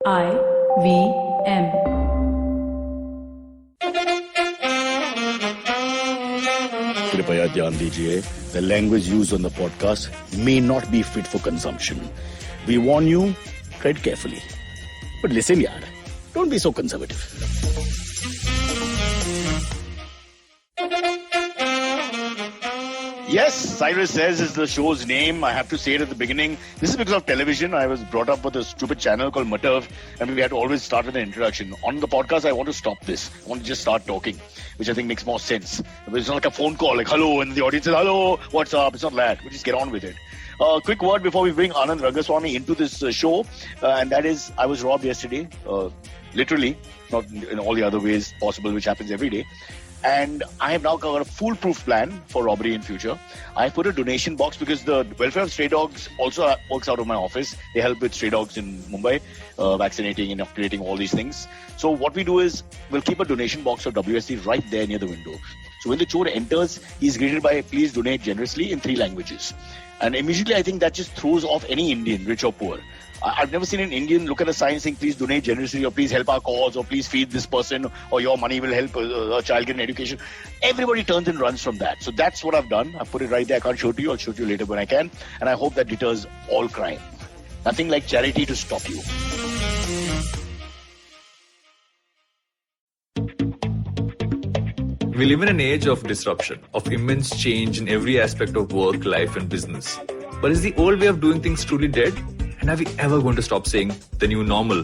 IVM. कृपया ध्यान दीजिए, the language used on the podcast may not be fit for consumption. We warn you, tread carefully. But listen yaar, don't be so conservative. Yes, Cyrus says is the show's name. I have to say it at the beginning. This is because of television. I was brought up with a stupid channel called Myntra, and we had to always start with an introduction. On the podcast, I want to stop this. I want to just start talking, which I think makes more sense. It's not like a phone call, like hello, and the audience says hello, what's up? It's not that. We just get on with it. Quick word before we bring Anand Rangaswamy into this show, and that is, I was robbed yesterday, literally, not in all the other ways possible, which happens every day. And I have now got a foolproof plan for robbery in future. I put a donation box because the welfare of stray dogs also works out of my office. They help with stray dogs in Mumbai, vaccinating, inoculating, all these things. So what we do is we'll keep a donation box of WSC right there near the window. So when the chore enters, he's greeted by please donate generously in 3 languages. And immediately I think that just throws off any Indian, rich or poor. I've never seen an Indian look at a sign saying, please donate generously, or please help our cause, or please feed this person, or your money will help a child get an education. Everybody turns and runs from that. So that's what I've done. I've put it right there. I can't show it to you. I'll show it to you later when I can. And I hope that deters all crime. Nothing like charity to stop you. We live in an age of disruption, of immense change in every aspect of work, life, and business. But is the old way of doing things truly dead? And are we ever going to stop saying the new normal?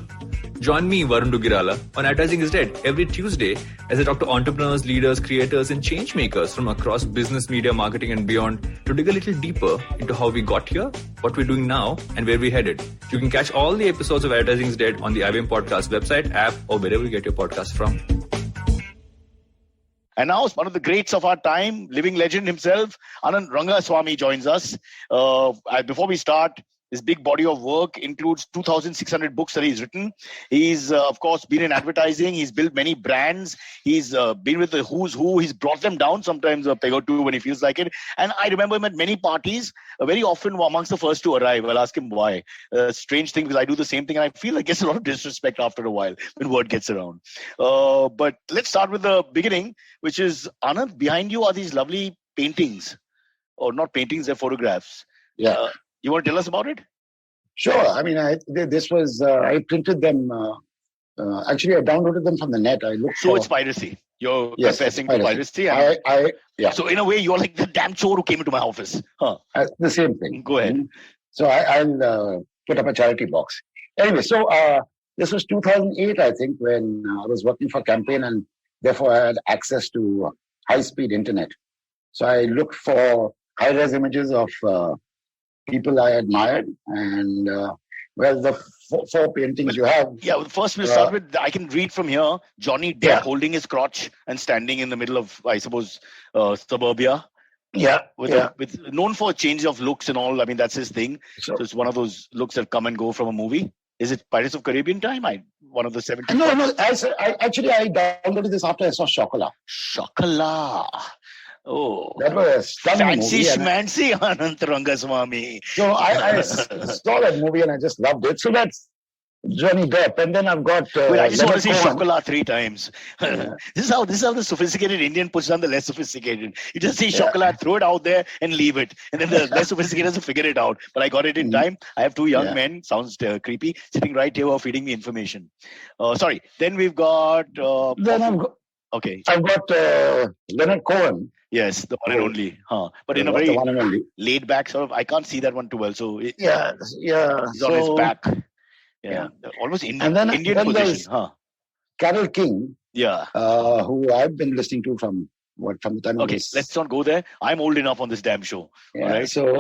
Join me, Varun Dugirala, on Advertising is Dead every Tuesday as I talk to entrepreneurs, leaders, creators, and change makers from across business, media, marketing, and beyond to dig a little deeper into how we got here, what we're doing now, and where we're headed. You can catch all the episodes of Advertising is Dead on the IVM Podcast website, app, or wherever you get your podcast from. And now, one of the greats of our time, living legend himself, Anant Rangaswamy joins us. Before we start, his big body of work includes 2,600 books that he's written. He's, of course, been in advertising. He's built many brands. He's been with the who's who. He's brought them down sometimes a peg or two when he feels like it. And I remember him at many parties, very often amongst the first to arrive. I'll ask him why. Strange thing, because I do the same thing and I feel like it's a lot of disrespect after a while when word gets around. But let's start with the beginning, which is, Anand, behind you are these lovely paintings. Or not paintings, they're photographs. Yeah. You want to tell us about it? Sure. I mean, I printed them. Actually, I downloaded them from the net. So it's piracy. You're confessing to piracy. Yeah. So in a way, you're like the damn chore who came into my office. Huh? The same thing. Go ahead. So I'll put up a charity box. Anyway, so this was 2008, I think, when I was working for Campaign, and therefore I had access to high-speed internet. So I looked for high-res images of people I admired, and the four paintings you have. Yeah, first we'll start with, I can read from here, Johnny Depp holding his crotch and standing in the middle of, I suppose, suburbia. With known for a change of looks and all. I mean, that's his thing. So it's one of those looks that come and go from a movie. Is it Pirates of Caribbean time? One of the 70s? No. I downloaded this after I saw Chocolat. Chocolat. Oh, that was a stunning fancy movie. Schmancy Anant Rangaswamy. So I saw that movie and I just loved it. So that's Johnny Depp, and then I've got. I just want to see Chocolat 3 times. This is how the sophisticated Indian puts down the less sophisticated. You just see Chocolat, throw it out there, and leave it, and then the less sophisticated will figure it out. But I got it in time. I have 2 young men. Sounds creepy. Sitting right here, feeding me information. Sorry. Then we've got. I've got Leonard Cohen. Yes, the one and only. But in a very laid back sort of, I can't see that one too well. So he's on his back. Yeah. Almost Indian position. Carole King. Yeah. Who I've been listening to from the time. Okay, let's not go there. I'm old enough on this damn show. Yeah, all right. So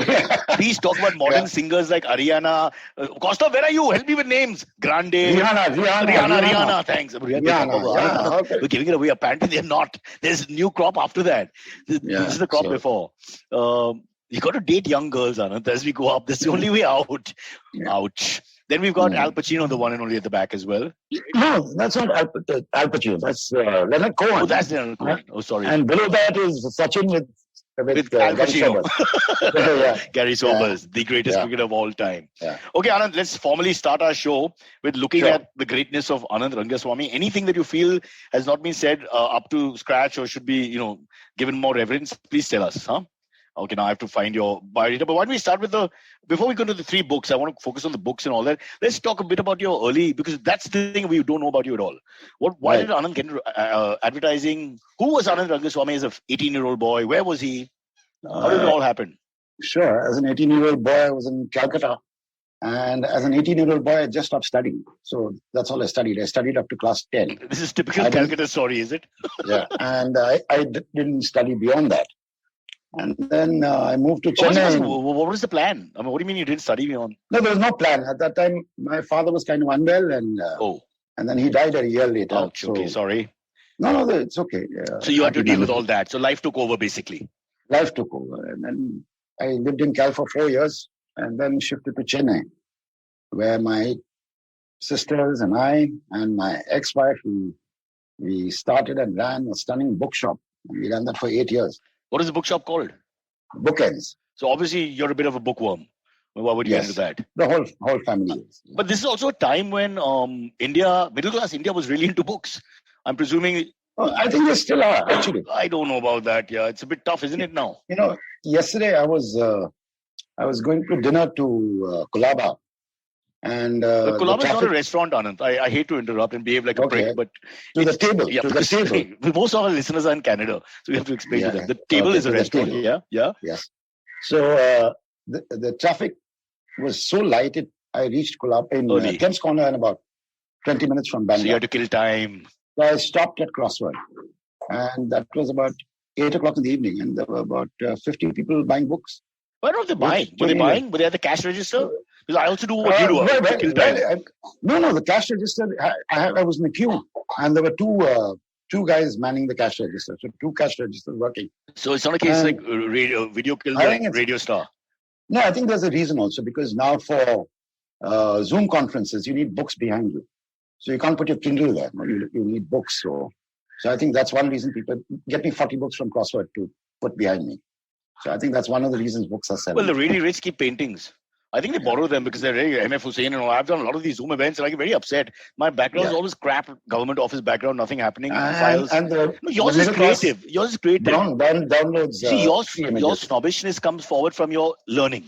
please talk about modern singers like Ariana. Costa, where are you? Help me with names. Grande. Rihanna. Thanks. Rihanna. Okay. We're giving it away. Apparently they're not. There's a new crop after that. This is the crop before. You got to date young girls, Anand, as we go up. That's the only way out. Yeah. Ouch. Then we've got Al Pacino, the one and only at the back as well. No, that's not Al Pacino. That's Leonard Cohen. Oh, that's Leonard Cohen. Oh, sorry. And below that is Sachin with with Al Gary Pacino. Yeah. Gary Sobers, the greatest cricketer of all time. Yeah. Okay, Anand, let's formally start our show with looking at the greatness of Anand Rangaswamy. Anything that you feel has not been said up to scratch or should be, given more reverence, please tell us. Huh? Okay, now I have to find your biodata. But why don't we start with before we go to the 3 books, I want to focus on the books and all that. Let's talk a bit about your early, because that's the thing we don't know about you at all. Why did Anand get into advertising? Who was Anand Rangaswamy as an 18-year-old boy? Where was he? How did it all happen? Sure. As an 18-year-old boy, I was in Calcutta. And as an 18-year-old boy, I just stopped studying. So that's all I studied. I studied up to class 10. This is typical Calcutta story, is it? Yeah. And I didn't study beyond that. And then I moved to Chennai. What was the plan? I mean, what do you mean you didn't study beyond? No, there was no plan. At that time, my father was kind of unwell, and then he died a year later. Ouch, okay, sorry. No, it's okay. So you had to deal with all that. So life took over, basically. Life took over. And then I lived in Cal for 4 years, and then shifted to Chennai, where my sisters and I and my ex-wife, we started and ran a stunning bookshop. We ran that for 8 years. What is the bookshop called? Bookends. So obviously you're a bit of a bookworm. Why would you get into that? The whole family is. But this is also a time when middle class India was really into books. I'm presuming. I think they still are, actually. I don't know about that. Yeah, it's a bit tough, isn't it now? Yesterday I was going to dinner to Colaba. And Colaba is not a restaurant, Anand. I hate to interrupt and behave like a prick, but to the table. Yeah, to the table. Most of our listeners are in Canada, so we have to explain to them. The table is a restaurant. Yeah. Yes. So the traffic was so light. I reached Colaba in Kemp's Corner in about 20 minutes from Bangalore. So you had to kill time. So I stopped at Crossword, and that was about 8 o'clock in the evening, and there were about 50 people buying books. Why don't they buy? Were they buying? Were they at the cash register? Because I also do what you do. No, the cash register, I was in the queue, and there were two guys manning the cash register. So 2 cash registers working. So it's not a case like video killed the radio star. No, I think there's a reason also, because now for Zoom conferences, you need books behind you. So you can't put your Kindle there. You need books. So I think that's one reason people get me 40 books from Crossword to put behind me. So I think that's one of the reasons books are selling. Well, the really rich keep paintings. I think they borrow them because they're very MF Hussain and all. I've done a lot of these Zoom events and I get very upset. My background is always crap, government office background, nothing happening. Files. Yours is creative. Yours is creative. Downloads. See, your snobbishness comes forward from your learning.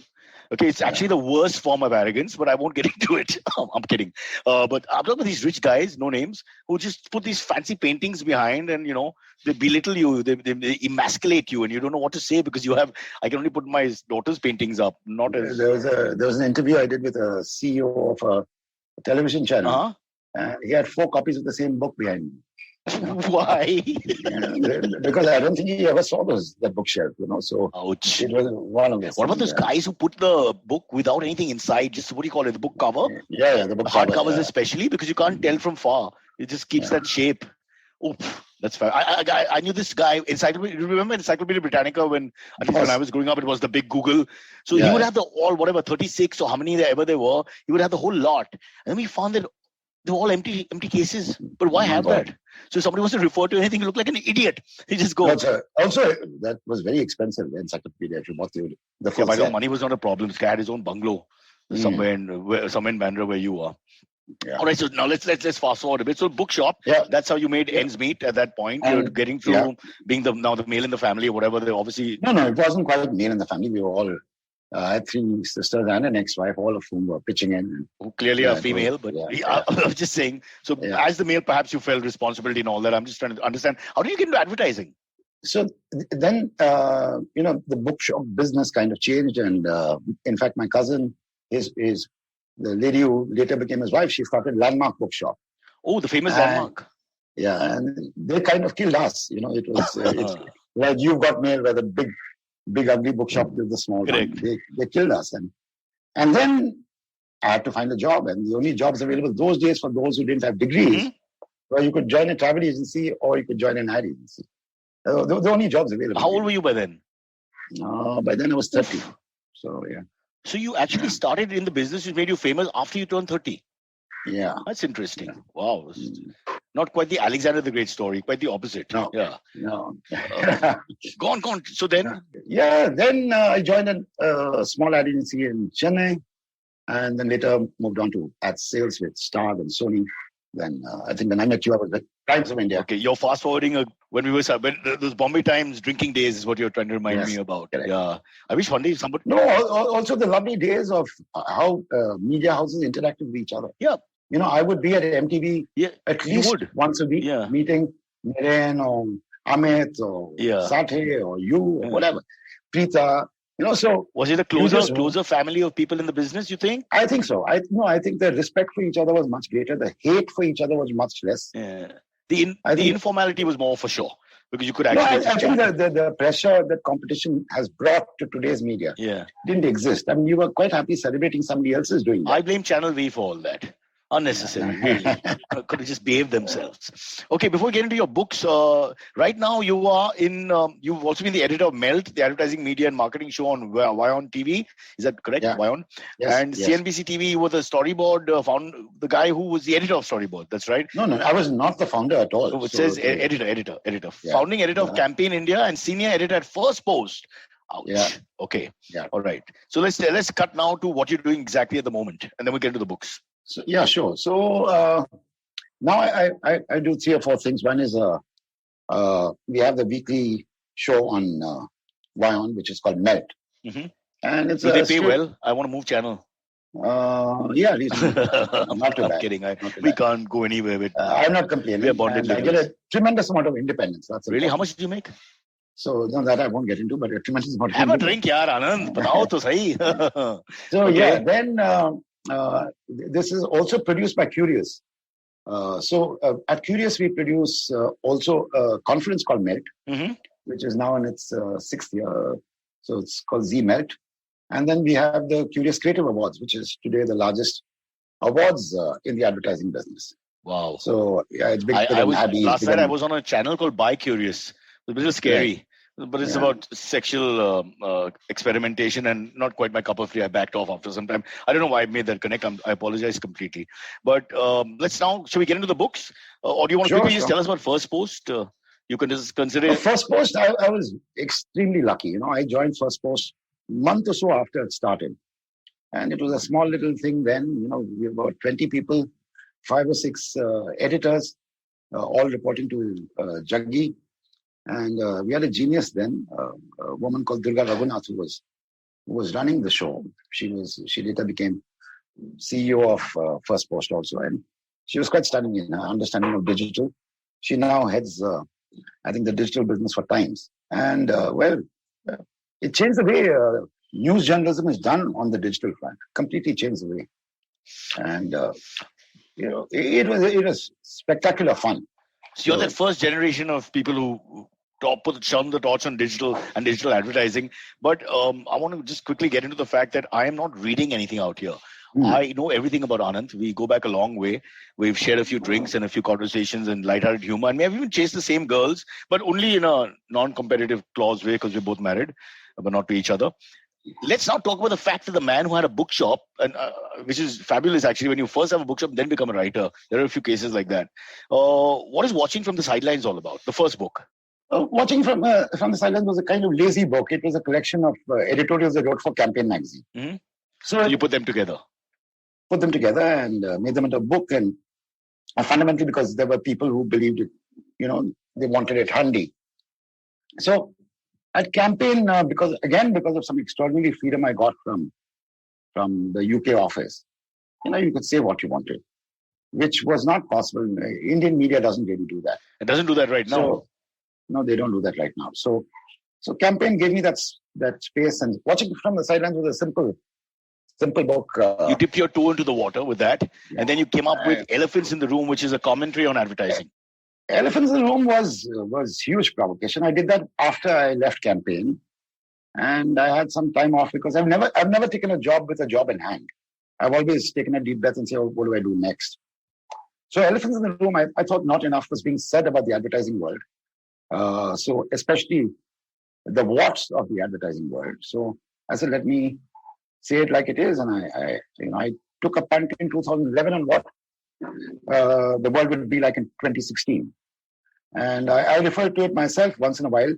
Okay, it's actually the worst form of arrogance, but I won't get into it. I'm kidding. But I'm talking about these rich guys, no names, who just put these fancy paintings behind and, they belittle you, they emasculate you, and you don't know what to say because I can only put my daughter's paintings up. There was an interview I did with a CEO of a television channel. He had 4 copies of the same book behind me. Why? Because I don't think he ever saw that bookshelf, so ouch. It was one of those. What about those guys who put the book without anything inside, just what do you call it, the book cover? Yeah, the book cover. Hardcovers especially, because you can't tell from far. It just keeps that shape. Oh, that's fair. I knew this guy, remember Encyclopedia Britannica when I was growing up, it was the big Google. So he would have 36 or how many ever there were, he would have the whole lot. And then we found that they were all empty cases. But why have that? So if somebody wants to refer to anything, you look like an idiot. He just goes. Also, that was very expensive, the encyclopedia. If you bought the full set. Money was not a problem. This guy had his own bungalow somewhere in Bandra where you are. Yeah. All right, so now let's fast forward a bit. So bookshop, that's how you made ends meet at that point. You're getting through being the male in the family or whatever. They obviously no, it wasn't quite male in the family. We were all. I had 3 sisters and an ex-wife, all of whom were pitching in. Who clearly are female, but I was just saying. So as the male, perhaps you felt responsibility and all that. I'm just trying to understand, how did you get into advertising? So then, the bookshop business kind of changed. And in fact, my cousin, the lady who later became his wife, she started Landmark Bookshop. Oh, the famous Landmark. Yeah, and they kind of killed us. It was like You've Got Mail, where the big ugly bookshop with the small one. They killed us. And then I had to find a job. And the only jobs available those days for those who didn't have degrees, where you could join a travel agency or you could join an ad agency. The only jobs available. How old were you by then? By then I was 30. So, yeah. So you actually started in the business which made you famous after you turned 30? Yeah. That's interesting. Wow. Not quite the Alexander the Great story, quite the opposite. No. Yeah. No. Go on. So then? Then I joined a small ad agency in Chennai, and then later moved on to ad sales with Star and Sony. Then I think when I met you, I was at Times of India. Okay, you're fast forwarding when those Bombay Times drinking days is what you're trying to remind me about. Correct. Yeah, I wish one day somebody. No, also the lovely days of how media houses interacted with each other. Yeah. I would be at MTV at least once a week, meeting Naren or Amit or Sathe or you or whatever, Preeta. So was it a closer family of people in the business, you think? I think so. I think the respect for each other was much greater. The hate for each other was much less. Yeah. The informality was more for sure, because you could actually. I think the pressure that competition has brought to today's media didn't exist. I mean, you were quite happy celebrating somebody else's doing that. I blame Channel V for all that. Unnecessary, really. Could have just behaved themselves. Okay, before we get into your books, right now you are you've also been the editor of Melt, the advertising media and marketing show on WION TV. Is that correct? Yeah. WION? Yes, and CNBC TV, you were the storyboard, the guy who was the editor of Storyboard. That's right? No, I was not the founder at all. It says editor. Yeah. Founding editor of Campaign India and senior editor at First Post. Ouch. Yeah. Okay. Yeah. All right. So let's cut now to what you're doing exactly at the moment, and then we'll get into the books. So, yeah, sure. So now I do 3 or 4 things. One is we have the weekly show on WION, which is called Melt. Mm-hmm. And it's do they pay well? I want to move channel. Yeah, not too bad. I'm kidding. We can't go anywhere with. I'm not complaining. We are bonded. I get a tremendous amount of independence. That's really. How much do you make? So that I won't get into, but a tremendous amount. Have a drink, yaar, Anand. Batao to sahi. So then. This is also produced by Curious. So at Curious, we produce also a conference called Melt, which is now in its 6th year. So it's called Z Melt. And then we have the Curious Creative Awards, which is today the largest awards in the advertising business. Wow. So it's big. Last night I was on a channel called By Curious. It was a little scary. Yeah. But it's about sexual experimentation and not quite my cup of tea. I backed off after some time. I don't know why I made that connect. I apologize completely. But shall we get into the books? Or do you want to quickly just tell us about First Post? You can just consider it. First Post, I was extremely lucky. I joined First Post a month or so after it started. And it was a small little thing then. We were about 20 people, 5 or 6 editors, all reporting to Jaggi. And we had a genius then, a woman called Durga Raghunath, who was running the show. She later became CEO of First Post also, and she was quite stunning in her understanding of digital. She now heads, I think, the digital business for Times. And it changed the way news journalism is done on the digital front. Completely changed the way, and it was spectacular fun. So you're that first generation of people who shone the torch on digital and digital advertising. But I want to just quickly get into the fact that I am not reading anything out here. I know everything about Anant. We go back a long way. We've shared a few drinks and a few conversations and lighthearted humor. And we have even chased the same girls, but only in a non-competitive clause way because we're both married, but not to each other. Let's now talk about the fact that the man who had a bookshop, and which is fabulous actually, when you first have a bookshop, then become a writer. There are a few cases like that. What is Watching from the Sidelines all about? The first book. Watching from the Sidelines was a kind of lazy book. It was a collection of editorials I wrote for Campaign magazine. Mm-hmm. So you put them together? Put them together and made them into a book. And fundamentally because there were people who believed it, they wanted it handy. So at Campaign, because of some extraordinary freedom I got from the UK office, you could say what you wanted, which was not possible. Indian media doesn't really do that. It doesn't do that right now. No, they don't do that right now. So Campaign gave me that space, and Watching from the Sidelines was a simple book. You dipped your toe into the water with that, and then you came up with Elephants in the Room, which is a commentary on advertising. Elephants in the Room was huge provocation. I did that after I left Campaign, and I had some time off because I've never taken a job with a job in hand. I've always taken a deep breath and say, what do I do next? So Elephants in the Room, I thought not enough was being said about the advertising world. So especially the what's of the advertising world. So I said, let me say it like it is. And I took a punt in 2011 on what the world would be like in 2016. And I refer to it myself once in a while,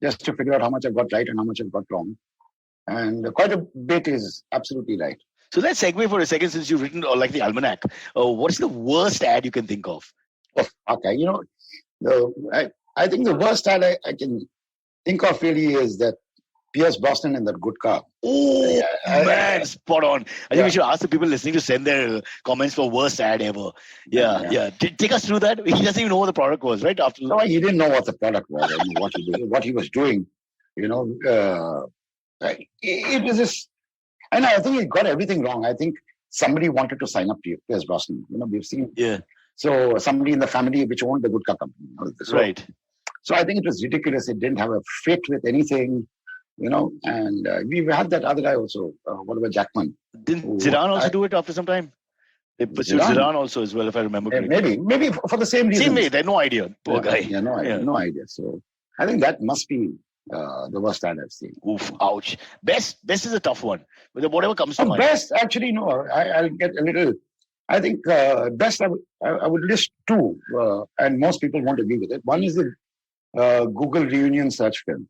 just to figure out how much I've got right and how much I've got wrong. And quite a bit is absolutely right. So let's segue for a second, since you've written like the almanac. What's the worst ad you can think of? Oh, okay, I think the worst ad I can think of really is that Pierce Brosnan in that good car. Oh, man, spot on. I think we should ask the people listening to send their comments for worst ad ever. Yeah. Take us through that. He doesn't even know what the product was, right? No, he didn't know what the product was. I mean, what he was doing. It was just, and I think he got everything wrong. I think somebody wanted to sign up to Pierce Brosnan. We've seen. Yeah. So somebody in the family which owned the good car company. Right. So I think it was ridiculous. It didn't have a fit with anything. And we had that other guy also, Oliver Jackman. Didn't Zidane also do it after some time? They pursued Zidane also as well, if I remember correctly. Maybe for the same reason. Same way, they had no idea. Poor guy. Yeah, no idea. So I think that must be the worst ad I've seen. Oof, ouch. Best is a tough one. Whatever comes to mind. Best, actually, no. I'll get a little. I think best, I would list two, and most people won't agree with it. One is the Google reunion search film,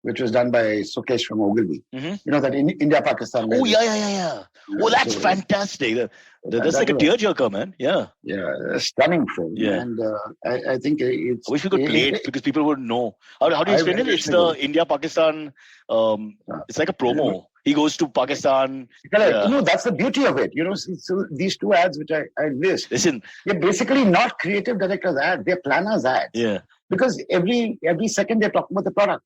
which was done by Sukesh from Ogilvy. Mm-hmm. That in India-Pakistan. Oh, yeah. Oh, that's fantastic. That's like a tearjerker, man. Yeah. Yeah, a stunning film. Yeah. And I think it's... I wish we could play it because people would know. How do you explain it? It's the India-Pakistan... it's like a promo. He goes to Pakistan. That's the beauty of it. So these two ads which I list. Listen. They're basically not creative directors' ads. They're planners' ads. Yeah. Because every second they're talking about the product.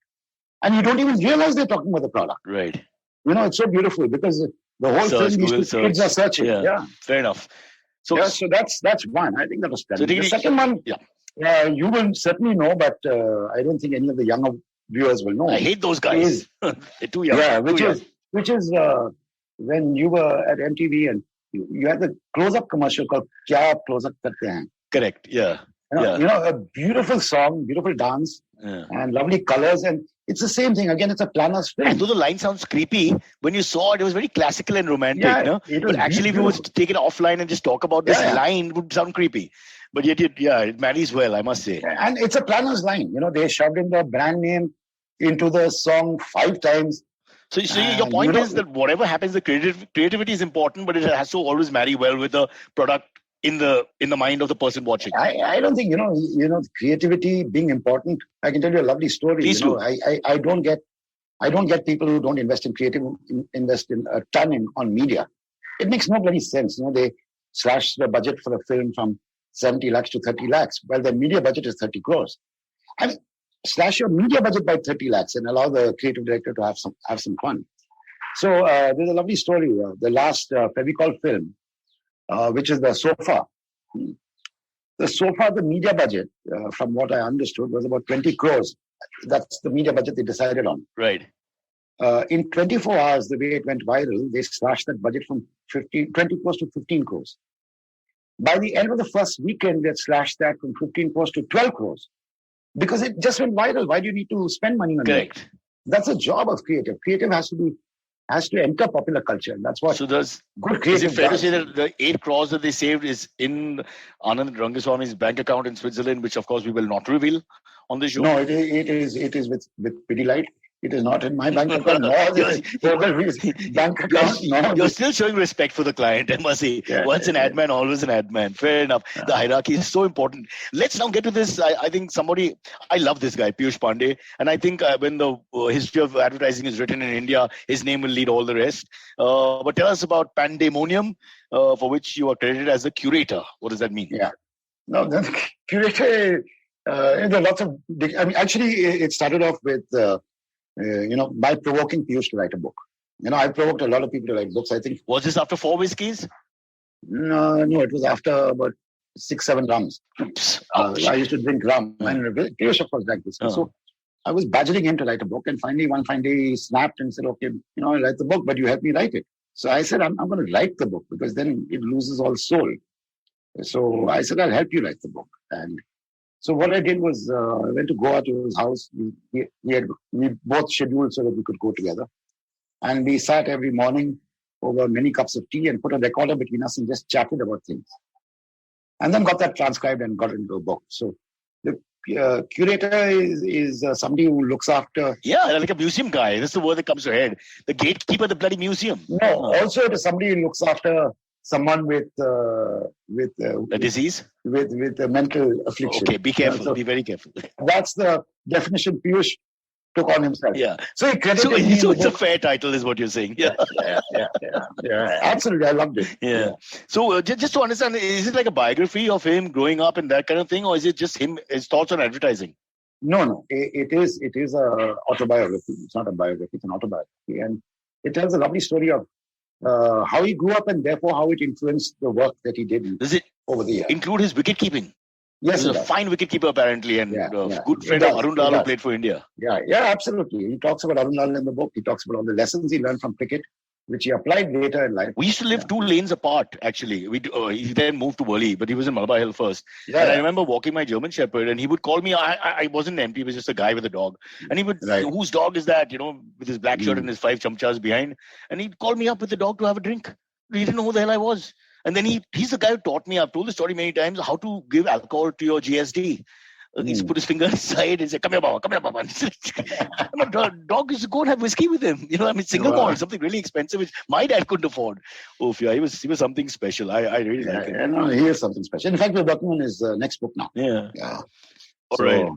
And you don't even realize they're talking about the product. Right. It's so beautiful because the whole film, these two kids are searching. Yeah. Fair enough. So that's one. I think that was splendid. So the second one, you will certainly know, but I don't think any of the younger viewers will know. I hate those guys. They're too young. Yeah, which is when you were at MTV and you had the close-up commercial called Kya Aap Close-Up Karte Hain. Correct, yeah. A beautiful song, beautiful dance, and lovely colors. And it's the same thing. Again, it's a planner's film. And though the line sounds creepy, when you saw it, it was very classical and romantic. But actually, if you would take it offline and just talk about this line, it would sound creepy. But yet, it marries well, I must say. And it's a planner's line. They shoved in the brand name into the song 5 times. So your point is that whatever happens, the creativity is important, but it has to always marry well with the product in the mind of the person watching. I don't think creativity being important. I can tell you a lovely story. Please do. I don't get people who don't invest in invest in a ton on media. It makes no bloody sense. They slash the budget for a film from 70 lakhs to 30 lakhs, while the media budget is 30 crores. I mean, slash your media budget by 30 lakhs and allow the creative director to have some fun. So there's a lovely story. The last Fevicol film, which is The Sofa. The Sofa, the media budget, from what I understood, was about 20 crores. That's the media budget they decided on. Right. In 24 hours, the way it went viral, they slashed that budget from 20 crores to 15 crores. By the end of the first weekend, they had slashed that from 15 crores to 12 crores. Because it just went viral. Why do you need to spend money on it? That's a job of creative. Creative has to enter popular culture. That's what. So does good creative. Is it fair to say that the 8 crores that they saved is in Anand Rangaswamy's bank account in Switzerland, which of course we will not reveal on the show? No, it is with Pidilite. It is not in my bank account. Bank account. No, you're still showing respect for the client, I must say. Once an ad man, always an ad man. Fair enough. The hierarchy is so important. Let's now get to this. I think I love this guy, Piyush Pandey. And I think when the history of advertising is written in India, his name will lead all the rest. But tell us about Pandemonium, for which you are credited as the curator. What does that mean? Yeah. No, the curator, there are lots of... actually, it started off with... by provoking Piyush to write a book. I provoked a lot of people to write books, I think. Was this after 4 whiskeys? No, it was after about 6-7 rums. I used to drink rum, and Piyush, of course, drank this. So I was badgering him to write a book, and finally, one fine day, he snapped and said, okay, I'll write the book, but you help me write it. So I said, I'm going to write the book, because then it loses all soul. So I said, I'll help you write the book. And so what I did was, I went to Goa to his house. We both scheduled so that we could go together. And we sat every morning over many cups of tea and put a recorder between us and just chatted about things. and then got that transcribed and got it into a book. So the curator is somebody who looks after... Yeah, like a museum guy. That's the word that comes to head. The gatekeeper of the bloody museum. No, also it is somebody who looks after someone with a disease? With a mental affliction. Okay, be careful. So be very careful. That's the definition Piyush took on himself. Yeah. So he credited me. So it's a fair title is what you're saying. Yeah. Yeah. Absolutely. I loved it. Yeah. So just to understand, is it like a biography of him growing up and that kind of thing, or is it just his thoughts on advertising? No. It is a autobiography. It's not a biography. It's an autobiography. And it tells a lovely story of how he grew up and therefore how it influenced the work that he did over the years. Include his wicket keeping? Yes, he's a fine wicketkeeper apparently, and good friend of Arun Lal who played for India. Yeah, absolutely. He talks about Arun Lal in the book. He talks about all the lessons he learned from cricket, which he applied later in life. We used to live 2 lanes apart, actually. He then moved to Worli, but he was in Malabar Hill first. I remember walking my German Shepherd, and he would call me. I wasn't empty. He was just a guy with a dog. And he would, whose dog is that? With his black shirt and his 5 chamchas behind. And he'd call me up with the dog to have a drink. He didn't know who the hell I was. And then he's the guy who taught me, I've told the story many times, how to give alcohol to your GSD. He's put his finger inside and said, come here, Baba. And dog used to go and have whiskey with him. Single malt, something really expensive, which my dad couldn't afford. Oh, yeah, he was something special. I really like him. No, he is something special. In fact, we're working on his next book now. Yeah. All right.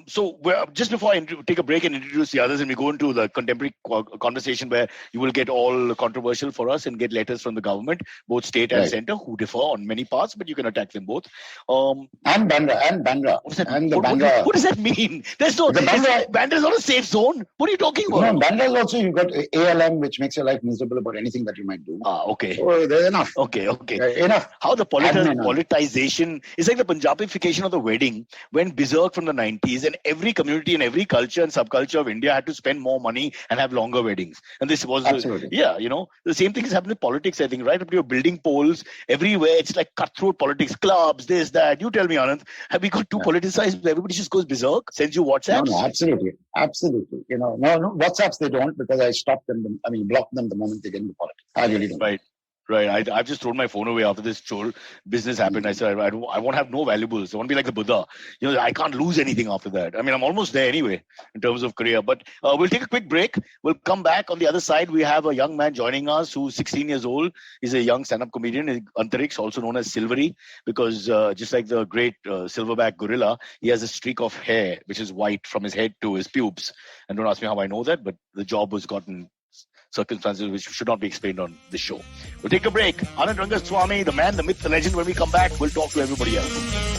So just before I take a break and introduce the others, and we go into the contemporary conversation where you will get all controversial for us and get letters from the government, both state and centre, who differ on many parts, but you can attack them both. And Bandra. What does that mean? Bandra is not a safe zone. What are you talking about? No, Bandra is also, you've got ALM, which makes your life miserable about anything that you might do. Okay. So there's enough. Okay. Enough. How the politicization is like the Punjabification of the wedding when Berserk from the 90s, and every community and every culture and subculture of India had to spend more money and have longer weddings. And this was the same thing is happening with politics, I think, right up to your building polls everywhere. It's like cutthroat politics, clubs, this, that. You tell me, Anand, have we got too politicized? Everybody just goes berserk, sends you WhatsApps? No, absolutely. No, WhatsApps they don't, because I stop them. Block them the moment they get into politics. I really don't. Right. I've just thrown my phone away after this whole business happened. I said, I won't have no valuables. I want to be like the Buddha. I can't lose anything after that. I'm almost there anyway in terms of career. But we'll take a quick break. We'll come back. On the other side, we have a young man joining us who's 16 years old. He's a young stand-up comedian, Antariksh, also known as Silvery, because just like the great silverback gorilla, he has a streak of hair, which is white from his head to his pubes. And don't ask me how I know that, but the job was gotten circumstances which should not be explained on this show. We'll take a break. Anant Rangaswamy, the man, the myth, the legend. When we come back, we'll talk to everybody else.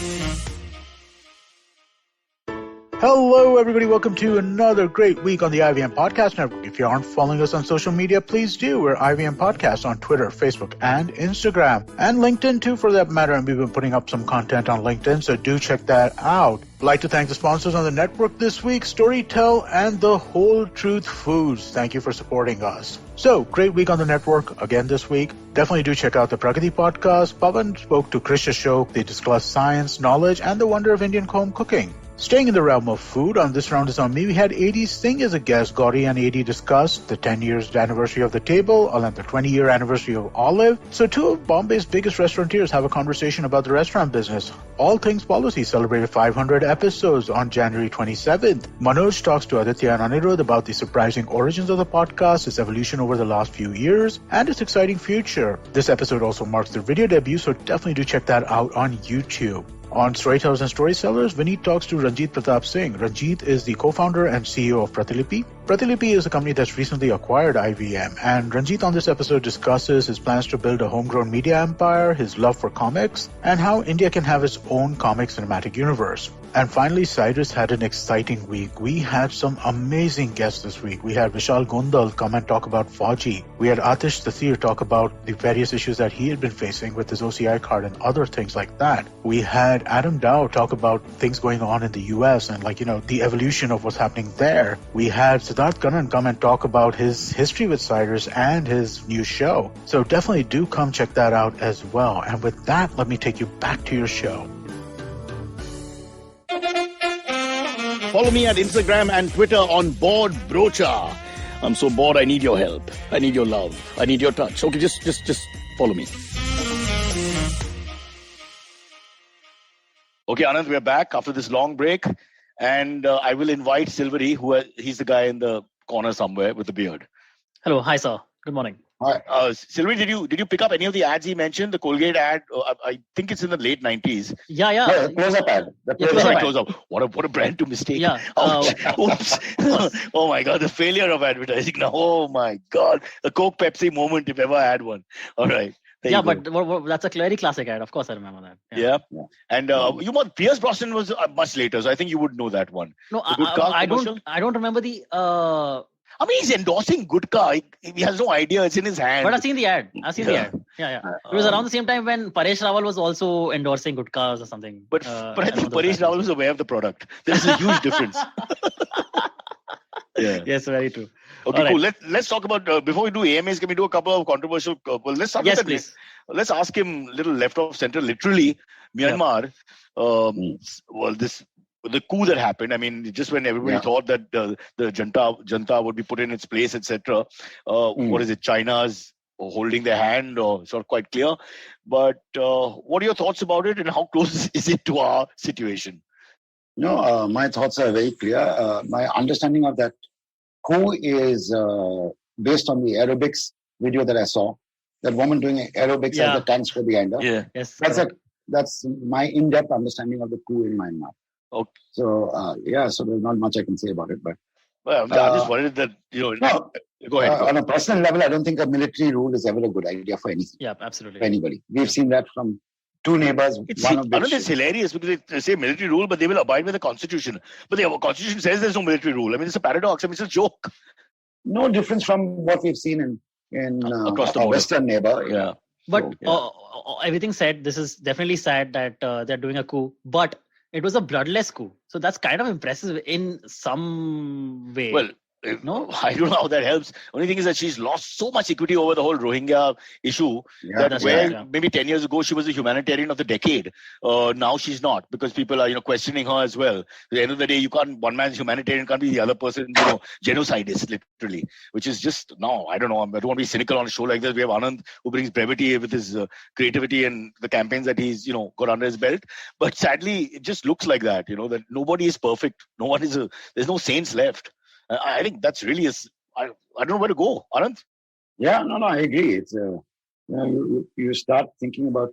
Hello, everybody. Welcome to another great week on the IVM Podcast Network. If you aren't following us on social media, please do. We're IVM Podcast on Twitter, Facebook, and Instagram, and LinkedIn too, for that matter. And we've been putting up some content on LinkedIn, so do check that out. I'd like to thank the sponsors on the network this week, Storytel and The Whole Truth Foods. Thank you for supporting us. So, great week on the network again this week. Definitely do check out the Pragati podcast. Pavan spoke to Krish Ashok. They discussed science, knowledge, and the wonder of Indian home cooking. Staying in the realm of food, on This Round is on Me, we had AD Singh as a guest. Gauri and AD discussed the 10 years anniversary of The Table and the 20-year anniversary of Olive. So 2 of Bombay's biggest restaurateurs have a conversation about the restaurant business. All Things Policy celebrated 500 episodes on January 27th. Manoj talks to Aditya and Anirudh about the surprising origins of the podcast, its evolution over the last few years, and its exciting future. This episode also marks their video debut, so definitely do check that out on YouTube. On Storytellers and Storysellers, Vineet talks to Ranjit Pratap Singh. Ranjit is the co-founder and CEO of Pratilipi. Pratilipi is a company that's recently acquired IVM, and Ranjit on this episode discusses his plans to build a homegrown media empire, his love for comics, and how India can have its own comic cinematic universe. And finally, Cyrus had an exciting week. We had some amazing guests this week. We had Vishal Gondal come and talk about Fauji. We had Atish Tathir talk about the various issues that he had been facing with his OCI card and other things like that. We had Adam Dow talk about things going on in the US and the evolution of what's happening there. We had Siddharth Kannan come and talk about his history with Cyrus and his new show. So definitely do come check that out as well. And with that, let me take you back to your show. Follow me at Instagram and Twitter on Bored Brocha. I'm so bored, I need your help. I need your love. I need your touch. Okay, just follow me. Okay, Anand, we're back after this long break. And I will invite Silvery, he's the guy in the corner somewhere with the beard. Hello. Hi, sir. Good morning. Hi. Silvery, did you pick up any of the ads he mentioned? The Colgate ad, I think it's in the late 90s. Yeah. No, the close-up ad. Close-up. What a brand to mistake. Yeah. Oops. Oh my God, the failure of advertising now. Oh my God. A Coke Pepsi moment if ever I had one. All right. But that's a very classic ad. Of course, I remember that. Yeah. And Pierce Brosnan was much later, so I think you would know that one. No, I don't remember the. I mean, he's endorsing Gutka. He has no idea. It's in his hand. But I've seen the ad. Yeah. It was around the same time when Paresh Rawal was also endorsing Gutkas or something. But I think Paresh Rawal was aware of the product. There's a huge difference. Yeah. Yes, very true. Okay, cool. Let's talk about, before we do AMAs, can we do a couple of controversial, let's start with please. Let's ask him a little left of center, literally, Myanmar, the coup that happened, I mean, just when everybody thought that the junta would be put in its place, etc. What is it, China's holding their hand, or it's not quite clear. But what are your thoughts about it, and how close is it to our situation? No, my thoughts are very clear. My understanding of that coup is based on the aerobics video that I saw. That woman doing aerobics as the tanks were behind her. Yeah. Yes. That's my in-depth understanding of the coup in Myanmar. Okay. So so there's not much I can say about it. But I'm just worried that go ahead. On a personal level, I don't think a military rule is ever a good idea for anything. Yeah, absolutely. For anybody. We've seen that from two neighbors. It's hilarious because they say military rule, but they will abide by the constitution. But the constitution says there's no military rule. I mean, it's a paradox. I mean, it's a joke. No difference from what we've seen in across the western neighbor. Yeah. But everything said, this is definitely sad that they're doing a coup. But it was a bloodless coup. So that's kind of impressive in some way. Well, no, I don't know how that helps. Only thing is that she's lost so much equity over the whole Rohingya issue maybe 10 years ago she was the humanitarian of the decade. Now she's not, because people are questioning her as well. At the end of the day, one man's humanitarian can't be the other person genocidist, literally, which is just I don't know. I don't want to be cynical on a show like this. We have Anand who brings brevity with his creativity and the campaigns that he's got under his belt. But sadly, it just looks like that. That nobody is perfect. There's no saints left. I think that's really I don't know where to go, Anand. Yeah, no, I agree. It's you start thinking about.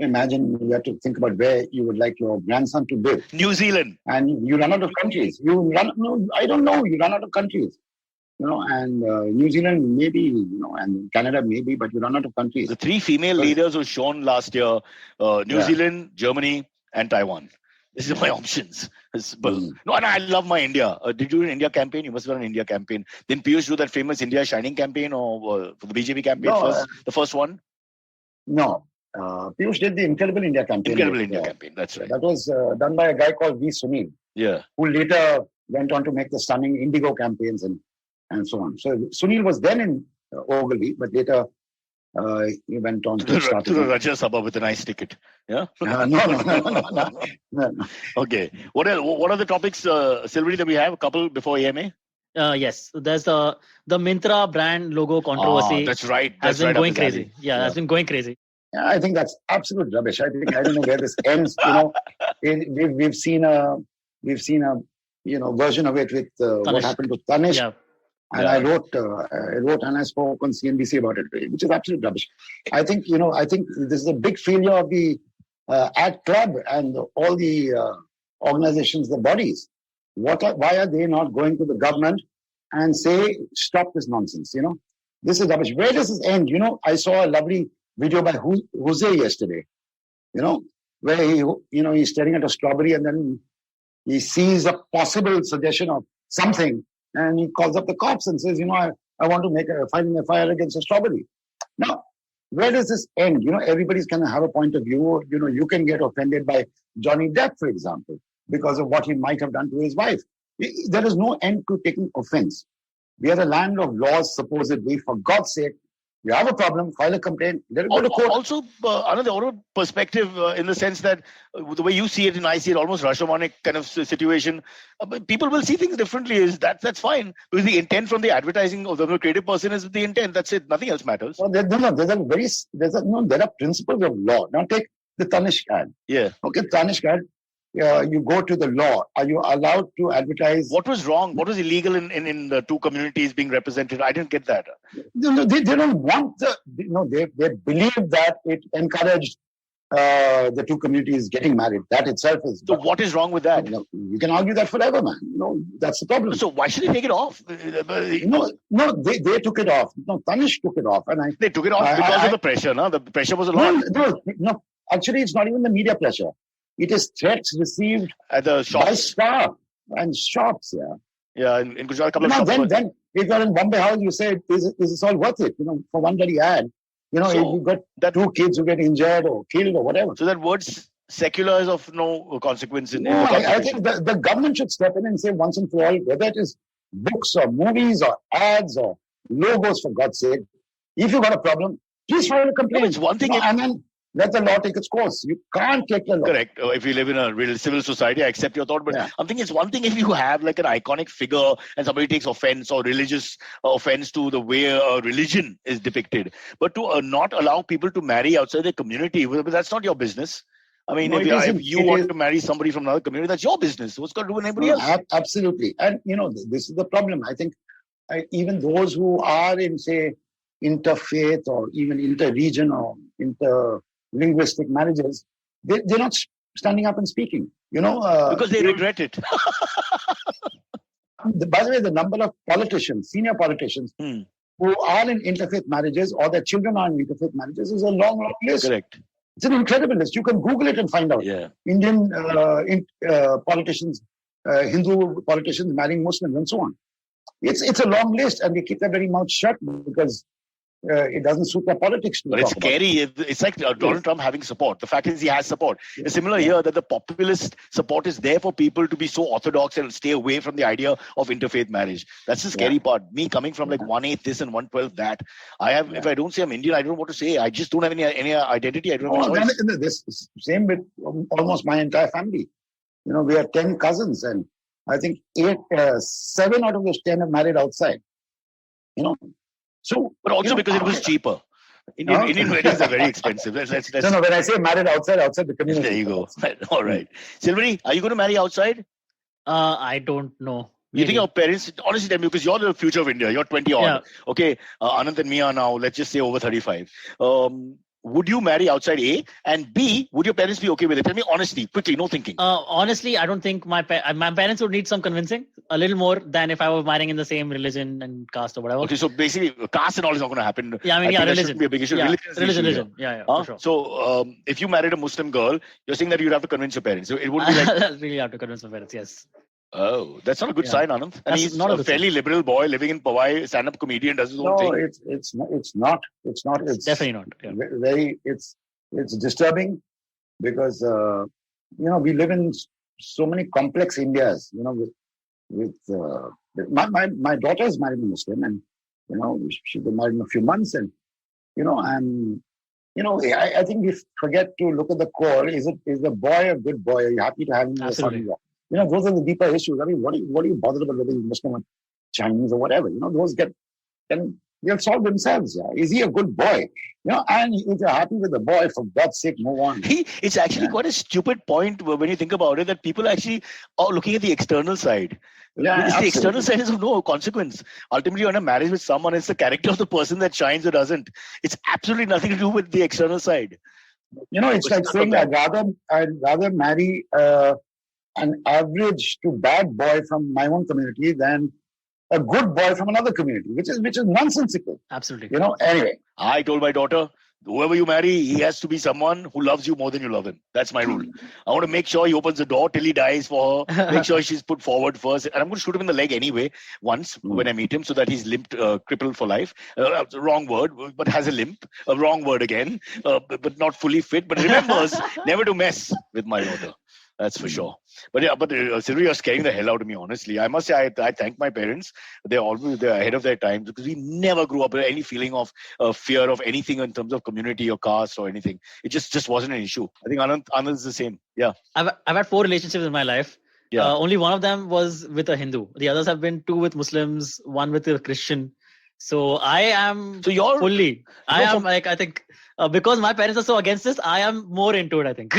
Imagine you have to think about where you would like your grandson to live. New Zealand, and you run out of countries. I don't know. You run out of countries. And New Zealand maybe, and Canada maybe, but you run out of countries. The three female leaders were shown last year: New Zealand, Germany, and Taiwan. This is my options. No, and I love my India. Did you do an India campaign? You must have done an India campaign. Didn't Piyush do that famous India Shining campaign, or for the BJP campaign the first one? No. Piyush did the Incredible India campaign. India campaign, that's right. That was done by a guy called V. Sunil. Yeah. Who later went on to make the stunning Indigo campaigns and so on. So Sunil was then in Ogilvy, but later he went on to start the Rajya Sabha with a nice ticket. Yeah. No. Okay. What are the topics, Silvery, that we have? A couple before AMA. Yes. There's the Myntra brand logo controversy. That's right. Has been going crazy. Has been going crazy. Yeah, I think that's absolute rubbish. I don't know where this ends. We've seen a version of it with what happened to Tanishq. Yeah. And I wrote and I spoke on CNBC about it, which is absolute rubbish. I think this is a big failure of the ad club and all the organizations, the bodies. Why are they not going to the government and say, stop this nonsense? This is rubbish. Where does this end? I saw a lovely video by Jose yesterday, where he's staring at a strawberry and then he sees a possible suggestion of something. And he calls up the cops and says, I want to file an FIR against a strawberry. Now, where does this end? Everybody's going to have a point of view. You can get offended by Johnny Depp, for example, because of what he might have done to his wife. There is no end to taking offense. We are the land of laws, supposedly. For God's sake, you have a problem, file a complaint, let it go to court. Also, another perspective in the sense that the way you see it and I see it, almost Rashomonic kind of situation, people will see things differently. That's fine. Because the intent from the advertising of the creative person is the intent. That's it. Nothing else matters. Well, there are principles of law. Now take the Tanishq ad. Yeah. Okay, Tanishq ad. you go to the law. Are you allowed to advertise? What was wrong? What was illegal in the two communities being represented? I didn't get that. They don't want they believe that it encouraged the two communities getting married. That itself is. So what is wrong with that? You can argue that forever, man. That's the problem. So why should they take it off? No, they took it off. No, Tanishq took it off, and they took it off because of the pressure. No, the pressure was a lot. No. Actually, it's not even the media pressure. It is threats received at the shops. By staff and shops. Yeah, in Gujarat, a couple of shops. Then if you're in Bombay House, you say, is this all worth it? For one bloody ad. So you got that 2 kids who get injured or killed or whatever. So that word secular is of no consequence. I think the government should step in and say once and for all, whether it is books or movies or ads or logos, for God's sake, if you got a problem, please file a complaint. It's one thing. And then let the law take its course. You can't take the law. Correct. If we live in a real civil society, I accept your thought. But I'm thinking it's one thing if you have like an iconic figure and somebody takes offense or religious offense to the way a religion is depicted. But to not allow people to marry outside their community, that's not your business. I mean, if you want to marry somebody from another community, that's your business. What's got to do with anybody else? Absolutely. And, this is the problem. I think even those who are in, say, interfaith or even inter-region or inter-linguistic marriages, they're not standing up and speaking. Because they regret it. By the way, the number of politicians, senior politicians, who are in interfaith marriages or their children are in interfaith marriages is a long, long list. Correct. It's an incredible list. You can Google it and find out. Yeah. Indian politicians, Hindu politicians marrying Muslims and so on. It's a long list, and they keep their very mouth shut because it doesn't suit their politics. But it's scary. It's like Donald Trump having support. The fact is he has support. It's similar here that the populist support is there for people to be so orthodox and stay away from the idea of interfaith marriage. That's the scary part. Me coming from like 1/8 this and 1/12 that. If I don't say I'm Indian, I don't know what to say. I just don't have any identity. I don't have a choice. This same with almost my entire family. We are 10 cousins, and I think 7 out of those 10 have married outside. So, but also because it was cheaper. Indian weddings are very expensive. Let's No, when I say married outside the community. There you go. All right. Silvery, are you going to marry outside? I don't know. You think your parents, honestly tell me, because you're the future of India, you're 20 odd. Yeah. Okay, Anant and me are now, let's just say over 35. Would you marry outside A? And B, would your parents be okay with it? Tell me honestly, quickly, no thinking. Honestly, I don't think my parents would need some convincing, a little more than if I were marrying in the same religion and caste or whatever. Okay, so basically, caste and all is not going to happen. Yeah, I mean, religion. Be a big issue. Yeah, religion. Yeah, for sure. So, if you married a Muslim girl, you're saying that you'd have to convince your parents. So it would be like... I really have to convince my parents, yes. Oh, that's not a good sign, Anand. And he's not a fairly liberal boy living in Powai, stand-up comedian, does his own thing. No, it's not. It's definitely not. Yeah. It's disturbing because we live in so many complex Indias. My daughter is married a Muslim, and she's been married in a few months, and I think we forget to look at the core. Is the boy a good boy? Are you happy to have him? Absolutely. Those are the deeper issues. I mean, what are you bothered about whether he's Muslim or Chinese or whatever? Those they'll solve themselves. Yeah. Is he a good boy? And if you're happy with the boy, for God's sake, move on. It's actually quite a stupid point when you think about it, that people actually are looking at the external side. Yeah, the external side is of no consequence. Ultimately, you're in a marriage with someone, it's the character of the person that shines or doesn't. It's absolutely nothing to do with the external side. It's like saying I'd rather marry an average to bad boy from my own community than a good boy from another community, which is nonsensical. Absolutely. Anyway. I told my daughter, whoever you marry, he has to be someone who loves you more than you love him. That's my rule. I want to make sure he opens the door till he dies for her. Make sure she's put forward first. And I'm going to shoot him in the leg anyway, once when I meet him, so that he's crippled for life. Wrong word, but has a limp. Wrong word again, but not fully fit, but remembers never to mess with my daughter. That's for sure. But Sylvia, you're scaring the hell out of me, honestly. I must say, I thank my parents. They're ahead of their time, because we never grew up with any feeling of fear of anything in terms of community or caste or anything. It just wasn't an issue. I think Anand is the same. Yeah. I've had 4 relationships in my life. Yeah. Only one of them was with a Hindu. The others have been 2 with Muslims, 1 with a Christian. So I am fully. I think because my parents are so against this, I am more into it, I think.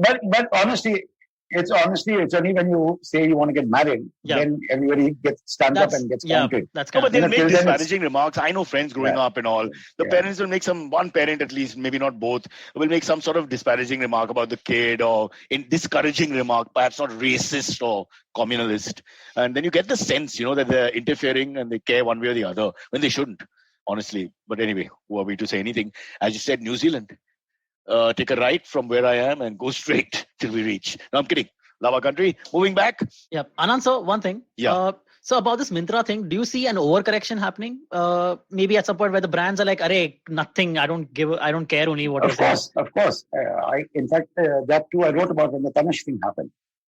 But honestly, it's honestly, it's only when you say you want to get married, then everybody stands up and gets counted. That's kind but they'll make disparaging remarks. I know friends growing up and all. The parents will make one parent at least, maybe not both, will make some sort of disparaging remark about the kid or discouraging remark, perhaps not racist or communalist. And then you get the sense, that they're interfering and they care one way or the other when they shouldn't, honestly. But anyway, who are we to say anything? As you said, New Zealand. Take a right from where I am and go straight till we reach. No, I'm kidding. Love our country. Moving back. Yeah. Anand, so one thing. Yeah. So about this Myntra thing, do you see an overcorrection happening? Maybe at some point where the brands are like, "Arey, nothing. I don't care only what you say." Of course. In fact, that too I wrote about when the Tanishq thing happened.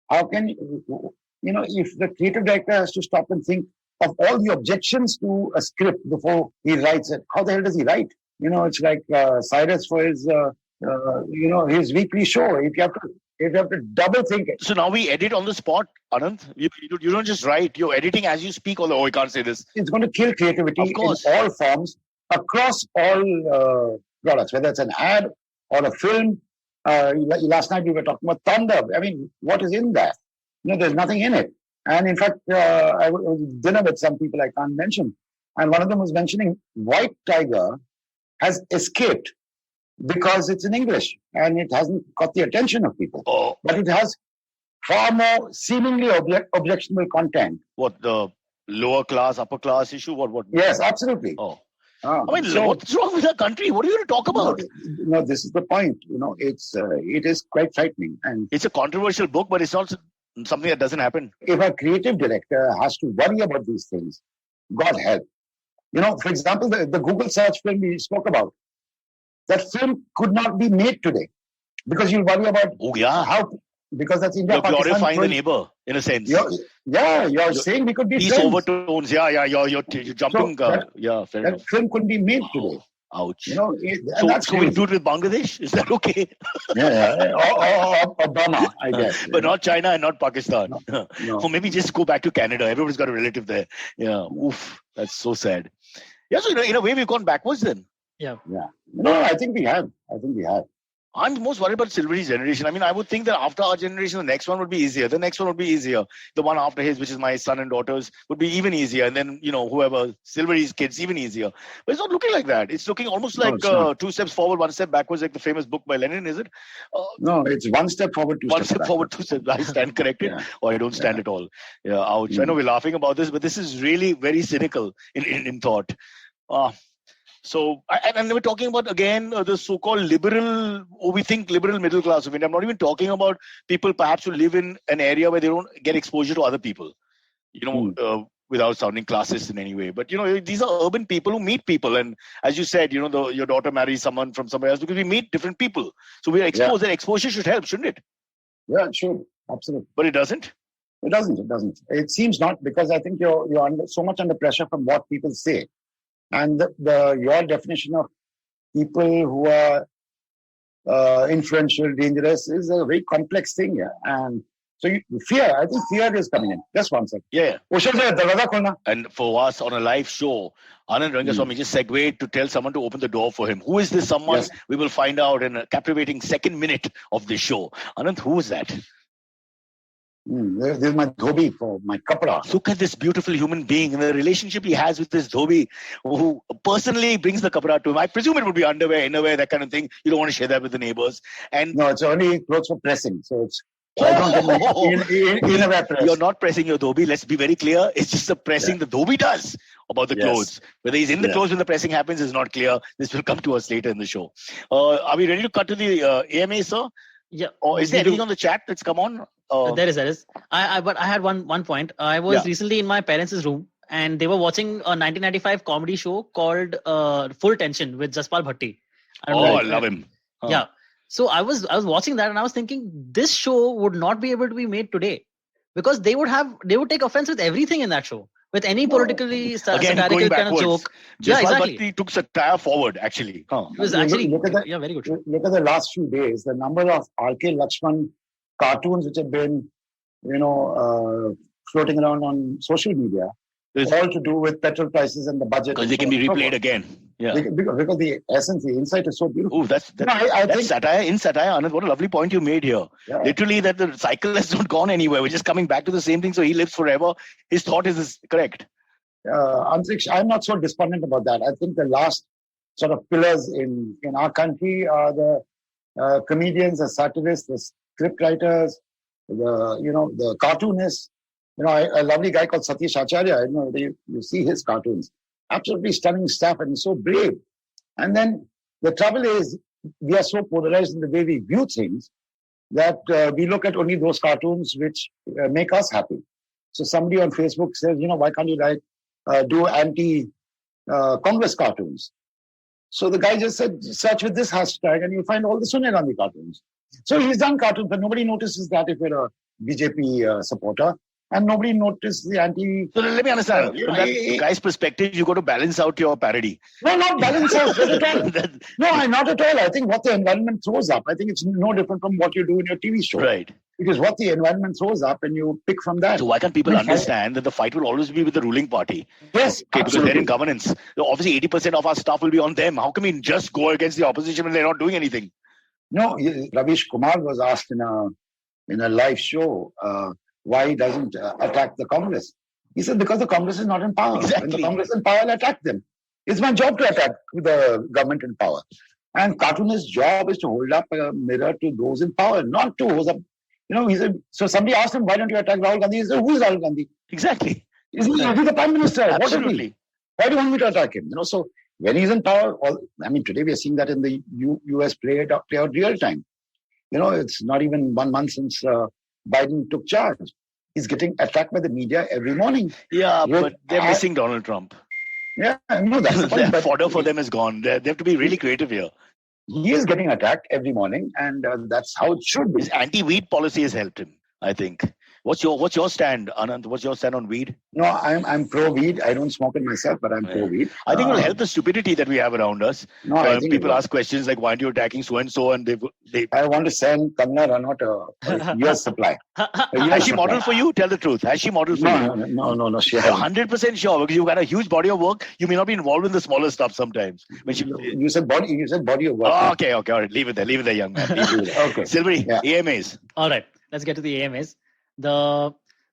How can if the creative director has to stop and think of all the objections to a script before he writes it? How the hell does he write? It's like Cyrus for his his weekly show. If you have to double think it. So now we edit on the spot, Anand. You don't just write. You're editing as you speak. I can't say this. It's going to kill creativity in all forms across all products, whether it's an ad or a film. Last night we were talking about thunder. I mean, what is in that? There's nothing in it. And in fact, I was at dinner with some people I can't mention, and one of them was mentioning White Tiger has escaped because it's in English and it hasn't got the attention of people. But it has far more seemingly objectionable content. What, the lower class, upper class issue? What? Yes, absolutely. What's wrong with our country? What are you going to talk about? No, this is the point. It is quite frightening. And it's a controversial book, but it's not something that doesn't happen. If a creative director has to worry about these things, God help. For example, the Google search film we spoke about, that film could not be made today because you'll worry about how, because that's India. You're glorifying the neighbor in a sense. You're saying we could be these friends. Overtones. You're jumping. Fair enough. That film couldn't be made today. Ouch. So we do it with Bangladesh? Is that okay? Or Obama, I guess. But not China and not Pakistan. No. Or maybe just go back to Canada. Everybody's got a relative there. Yeah. Oof. That's so sad. Yeah, so in a way we've gone backwards then. Yeah. No, I think we have. I'm most worried about Silvery's generation. I mean, I would think that after our generation, the next one would be easier. The next one would be easier. The one after his, which is my son and daughters, would be even easier. And then, whoever, Silvery's kids, even easier. But it's not looking like that. It's looking almost like 2 steps forward, 1 step backwards, like the famous book by Lenin, is it? No, it's 1 step forward, 2 steps back. 1 step forward, 2 steps. I stand corrected or I don't stand at all. Yeah, ouch. I know we're laughing about this, but this is really very cynical in thought. So, and we're talking about, again, the so-called liberal, we think liberal middle class of India. I'm not even talking about people perhaps who live in an area where they don't get exposure to other people, without sounding classist in any way. But, these are urban people who meet people. And as you said, your daughter marries someone from somewhere else because we meet different people. So we're exposed. That exposure should help, shouldn't it? Yeah, it should. Absolutely. But it doesn't? It doesn't. It seems not, because I think you're so much under pressure from what people say. And your definition of people who are influential, dangerous is a very complex thing. Yeah. And so I think fear is coming in. Just 1 second. Yeah. And for us on a live show, Anand Rangaswamy just segued to tell someone to open the door for him. Who is this someone? Yes. We will find out in a captivating second minute of this show. Anand, who is that? There's my dhobi for my kapra. Look at this beautiful human being and the relationship he has with this dhobi, who personally brings the kapra to him. I presume it would be underwear, innerwear, that kind of thing. You don't want to share that with the neighbors. And no, it's only clothes for pressing. So it's I don't get my innerwear press. You're not pressing your dhobi. Let's be very clear. It's just the pressing the dhobi does about the clothes. Whether he's in the clothes when the pressing happens is not clear. This will come to us later in the show. Are we ready to cut to the AMA, sir? Yeah. Or is there anything on the chat that's come on? There is. But I had one point. I was recently in my parents' room and they were watching a 1995 comedy show called Full Tension with Jaspal Bhatti. I love him. Yeah. So I was watching that and I was thinking this show would not be able to be made today because they would take offense with everything in that show. With any politically satirical kind of joke. Exactly. He took satire forward, actually. It was actually, very good. Look at the last few days, the number of R.K. Lakshman cartoons which have been, floating around on social media. all to do with petrol prices and the budget. Because they can be replayed again. Yeah. Because the essence, the insight is so beautiful. Oh, that's satire in satire, Anand. What a lovely point you made here. Yeah. Literally, that the cycle has not gone anywhere. We're just coming back to the same thing. So he lives forever. His thought is correct. I'm not so despondent about that. I think the last sort of pillars in our country are the comedians, the satirists, the script writers, the cartoonists. A lovely guy called Satish Acharya. You see his cartoons. Absolutely stunning stuff, and he's so brave. And then the trouble is, we are so polarized in the way we view things that we look at only those cartoons which make us happy. So somebody on Facebook says, why can't you do anti-Congress cartoons? So the guy just said, search with this hashtag and you'll find all the Sonia Gandhi cartoons. So he's done cartoons, but nobody notices that if you're a BJP supporter. And nobody noticed the anti... So let me understand. From that guy's perspective, you got to balance out your parody. No, not balance out. Not at all. No, not at all. I think what the environment throws up, I think it's no different from what you do in your TV show. Right. Because what the environment throws up and you pick from that. So why can't people understand that the fight will always be with the ruling party? Yes, because they're in governance. So obviously, 80% of our stuff will be on them. How can we just go against the opposition when they're not doing anything? No, Ravish Kumar was asked in a live show... why he doesn't attack the Congress. He said, because the Congress is not in power. Exactly. When the Congress is in power, I'll attack them. It's my job to attack the government in power. And cartoonist's job is to hold up a mirror to those in power, not to hold up. He said, so somebody asked him, why don't you attack Rahul Gandhi? He said, who is Rahul Gandhi? Exactly. Is he the Prime Minister? Absolutely. Why do you want me to attack him? So when he's in power, today we are seeing that in the US play out real time. It's not even 1 month since Biden took charge. He's getting attacked by the media every morning. Yeah, but they're missing Donald Trump. Yeah, no, that's the point. The fodder for them is gone. They have to be really creative here. He is getting attacked every morning, and that's how it should be. His anti-weed policy has helped him, I think. What's your stand, Anand? What's your stand on weed? No, I'm pro-weed. I don't smoke it myself, but I'm pro-weed. I think it will help the stupidity that we have around us. No, I think people ask questions like, why aren't you attacking so-and-so? And they... I want to send Kangana Ranaut a year's supply. Has she modeled for you? Tell the truth. Has she modeled for you? No. She hasn't. 100% sure, because you've got a huge body of work. You may not be involved in the smaller stuff sometimes. You said body of work. Oh, okay. All right. Leave it there, young man. Okay. Silvery, AMAs. All right. Let's get to the AMAs. The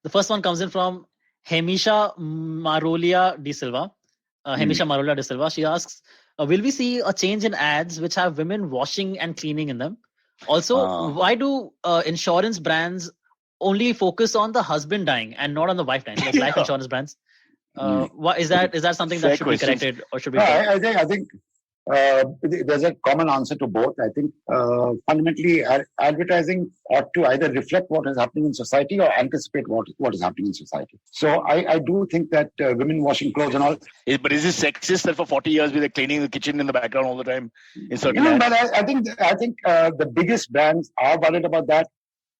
first one comes in from Hemisha Marolia De Silva. She asks, will we see a change in ads which have women washing and cleaning in them? Also, why do insurance brands only focus on the husband dying and not on the wife dying, like life insurance brands? What is that something that should be corrected or should be? I think there's a common answer to both. I think fundamentally advertising ought to either reflect what is happening in society or anticipate what is happening in society. So I do think that women washing clothes and all. But is it sexist that for 40 years we're cleaning the kitchen in the background all the time? In certain but I think the biggest brands are worried about that.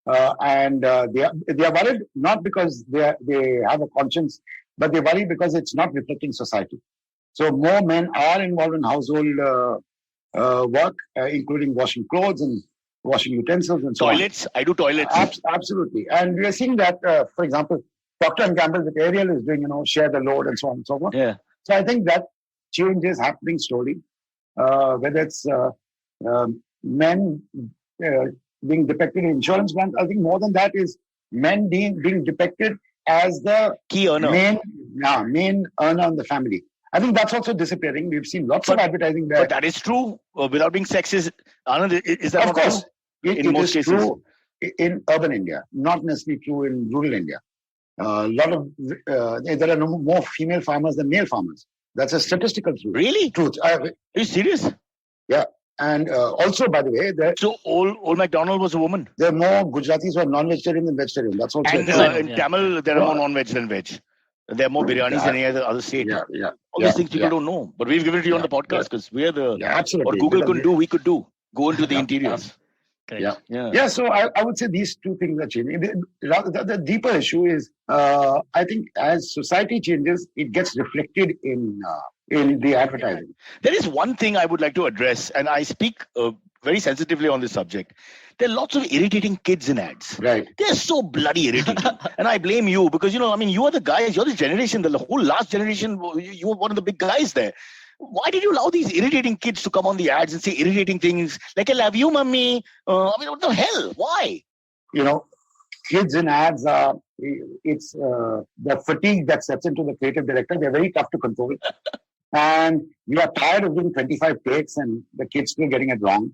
And they are worried not because they have a conscience, but they're worried because it's not reflecting society. So more men are involved in household work, including washing clothes and washing utensils and so toilets. On. I do toilets. Absolutely. And we are seeing that, for example, Procter & Gamble with Ariel is doing, share the load and so on and so forth. Yeah. So I think that change is happening slowly. Whether it's men being depicted in insurance brands, I think more than that is men being depicted as the key earner, main earner in the family. I think that's also disappearing. We've seen lots of advertising there. But that is true without being sexist. Anand, is that of course true? In most cases, true in urban India, not necessarily true in rural India. There are more female farmers than male farmers. That's a statistical truth. Really? Truth. Are you serious? Yeah. And also, by the way, so old MacDonald was a woman. There are more Gujaratis who are non-vegetarian than vegetarian. That's also. And in Tamil, there are more non-veg than veg. There are more biryanis than any other state. All these things people don't know. But we've given it to you on the podcast because we're the... absolutely. What Google couldn't do, we could do. Go into the interiors. Yeah, so I would say these two things are changing. The deeper issue is, I think as society changes, it gets reflected in the advertising. There is one thing I would like to address, and I speak very sensitively on this subject. there are lots of irritating kids in ads. Right. They're so bloody irritating. And I blame you because, you are the guys, you're the generation, the whole last generation, you were one of the big guys there. Why did you allow these irritating kids to come on the ads and say irritating things like, I love you, mummy? What the hell? Why? Kids in ads it's the fatigue that sets into the creative director. They're very tough to control. And you are tired of doing 25 takes and the kid's still getting it wrong.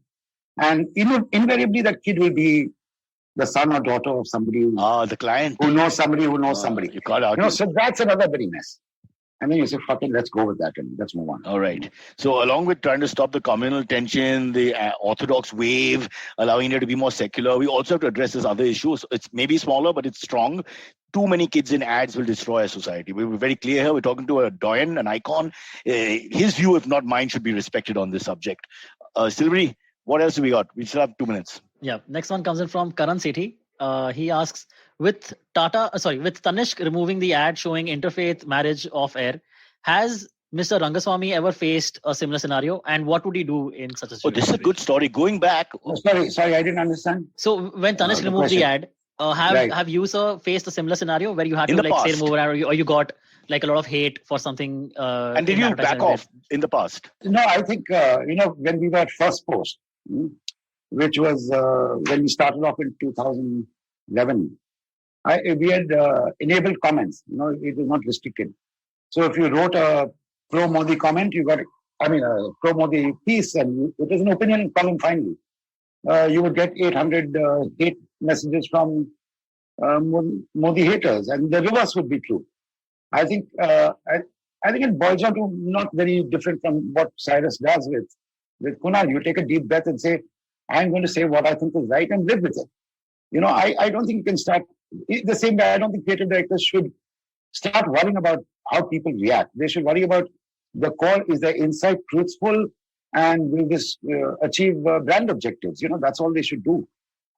And invariably that kid will be the son or daughter of somebody the client who knows somebody who knows somebody. You can't argue. So that's another very mess. And then you say, fucking, let's go with that and let's move on. All right. So along with trying to stop the communal tension, the orthodox wave, allowing India to be more secular, we also have to address this other issue. So it's maybe smaller, but it's strong. Too many kids in ads will destroy our society. We're very clear here. We're talking to a doyen, an icon. His view, if not mine, should be respected on this subject. Silvery, what else do we got? We still have 2 minutes. Yeah. Next one comes in from Karan Sethi. He asks, with Tanishq removing the ad showing interfaith marriage off air, has Mr. Rangaswamy ever faced a similar scenario? And what would he do in such a situation? This is a good story. Going back. Sorry, I didn't understand. So when Tanishq removed the ad, have you, sir, faced a similar scenario where you had to say remove an ad or you got like a lot of hate for something? And did you back off in the past? No, I think, when we were at First Post, which was when we started off in 2011, we had enabled comments. It was not restricted. So if you wrote a pro-Modi comment, you got, a pro-Modi piece, and it was an opinion column finally. You would get 800 hate messages from Modi haters, and the reverse would be true. I think it boils down to not very different from what Cyrus does with Kunal. You take a deep breath and say, I'm going to say what I think is right and live with it. I don't think you can start the same way. I don't think creative directors should start worrying about how people react. They should worry about the core. Is their insight truthful, and will this achieve brand objectives? That's all they should do.